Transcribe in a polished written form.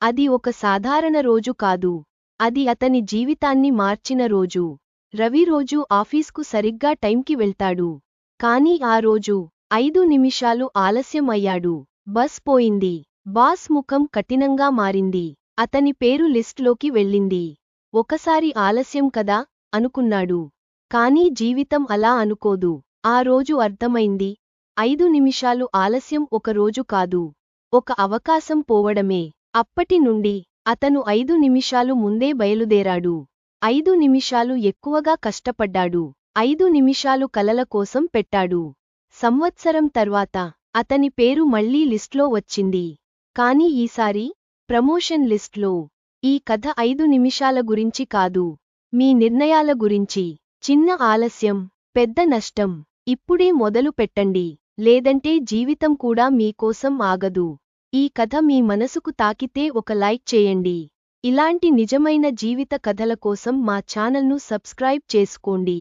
అది ఒక సాధారణ రోజు కాదు. అది అతని జీవితాన్ని మార్చిన రోజు. రవి రోజూ ఆఫీస్కు సరిగ్గా టైంకి వెళ్తాడు. కానీ ఆ రోజు 5 నిమిషాలు ఆలస్యం అయ్యాడు. బస్ పోయింది. బాస్ ముఖం కఠినంగా మారింది. అతని పేరు లిస్ట్లోకి వెళ్ళింది. ఒకసారి ఆలస్యం కదా అనుకున్నాడు. కానీ జీవితం అలా అనుకోదు. ఆ రోజు అర్థమైంది. 5 నిమిషాలు ఆలస్యం ఒక రోజు కాదు, ఒక అవకాశం పోవడమే. అప్పటి నుండి అతను 5 నిమిషాలు ముందే బయలుదేరాడు. 5 నిమిషాలు ఎక్కువగా కష్టపడ్డాడు. 5 నిమిషాలు కలల కోసం పెట్టాడు. సంవత్సరం తర్వాత అతని పేరు మళ్లీ లిస్ట్లో వచ్చింది. కానీ ఈసారి ప్రమోషన్ లిస్ట్లో. ఈ కథ 5 నిమిషాల గురించి కాదు, మీ నిర్ణయాల గురించి. చిన్న ఆలస్యం, పెద్ద నష్టం. ఇప్పుడే మొదలు పెట్టండి, లేదంటే జీవితం కూడా మీకోసం ఆగదు. ఈ కథ మీ మనసుకు తాకితే ఒక లైక్ చేయండి. ఇలాంటి నిజమైన జీవిత కథల కోసం మా ఛానల్ను సబ్స్క్రైబ్ చేసుకోండి.